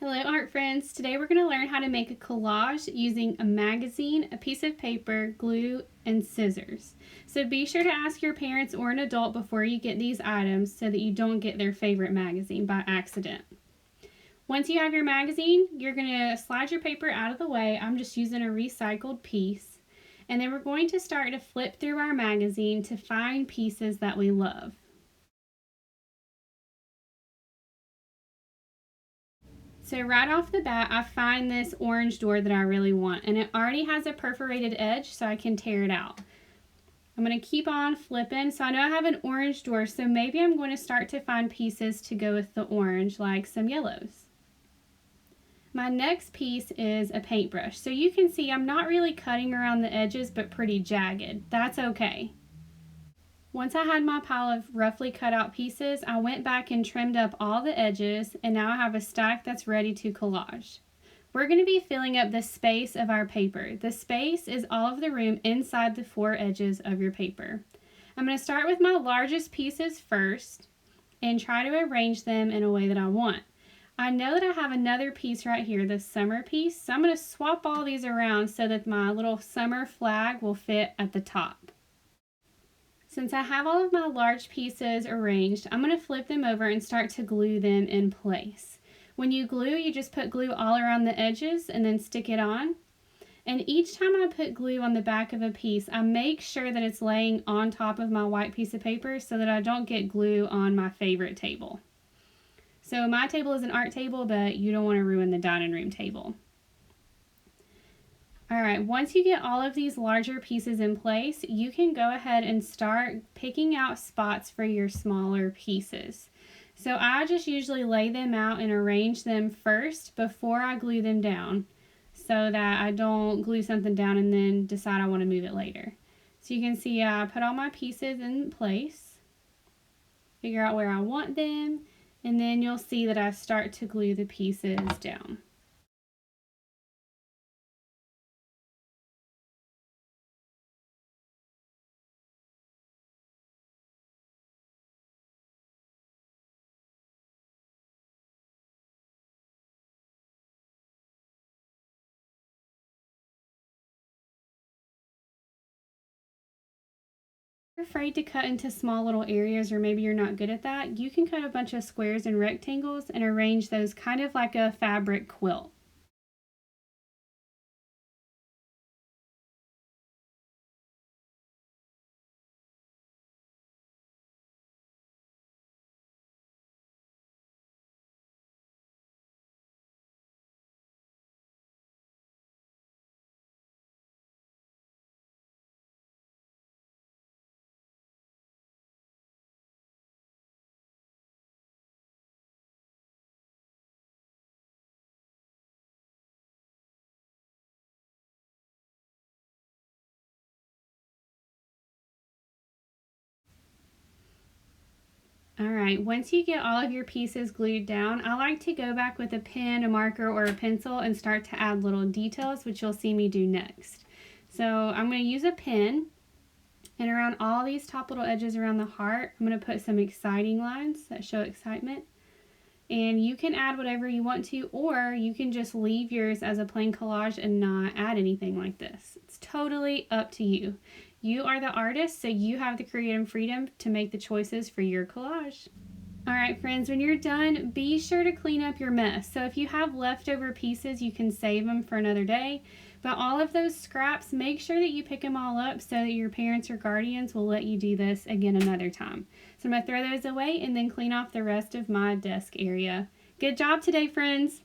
Hello art friends, today we're going to learn how to make a collage using a magazine, a piece of paper, glue, and scissors. So be sure to ask your parents or an adult before you get these items so that you don't get their favorite magazine by accident. Once you have your magazine, you're going to slide your paper out of the way. I'm just using a recycled piece. And then we're going to start to flip through our magazine to find pieces that we love. So right off the bat, I find this orange door that I really want, and it already has a perforated edge so I can tear it out. I'm going to keep on flipping. So I know I have an orange door, so maybe I'm going to start to find pieces to go with the orange, like some yellows. My next piece is a paintbrush. So you can see I'm not really cutting around the edges, but pretty jagged. That's okay. Once I had my pile of roughly cut out pieces, I went back and trimmed up all the edges, and now I have a stack that's ready to collage. We're going to be filling up the space of our paper. The space is all of the room inside the four edges of your paper. I'm going to start with my largest pieces first and try to arrange them in a way that I want. I know that I have another piece right here, the summer piece, so I'm going to swap all these around so that my little summer flag will fit at the top. Since I have all of my large pieces arranged, I'm going to flip them over and start to glue them in place. When you glue, you just put glue all around the edges and then stick it on. And each time I put glue on the back of a piece, I make sure that it's laying on top of my white piece of paper so that I don't get glue on my favorite table. So my table is an art table, but you don't want to ruin the dining room table. Alright, once you get all of these larger pieces in place, you can go ahead and start picking out spots for your smaller pieces. So I just usually lay them out and arrange them first before I glue them down so that I don't glue something down and then decide I want to move it later. So you can see I put all my pieces in place, figure out where I want them, and then you'll see that I start to glue the pieces down. If you're afraid to cut into small little areas, or maybe you're not good at that, you can cut a bunch of squares and rectangles and arrange those kind of like a fabric quilt. Alright, once you get all of your pieces glued down, I like to go back with a pen, a marker, or a pencil and start to add little details, which you'll see me do next. So I'm going to use a pen, and around all these top little edges around the heart, I'm going to put some exciting lines that show excitement. And you can add whatever you want to, or you can just leave yours as a plain collage and not add anything like this. It's totally up to you. You are the artist, so you have the creative freedom to make the choices for your collage. Alright friends, when you're done, be sure to clean up your mess. So if you have leftover pieces, you can save them for another day. But all of those scraps, make sure that you pick them all up so that your parents or guardians will let you do this again another time. So I'm going to throw those away and then clean off the rest of my desk area. Good job today, friends!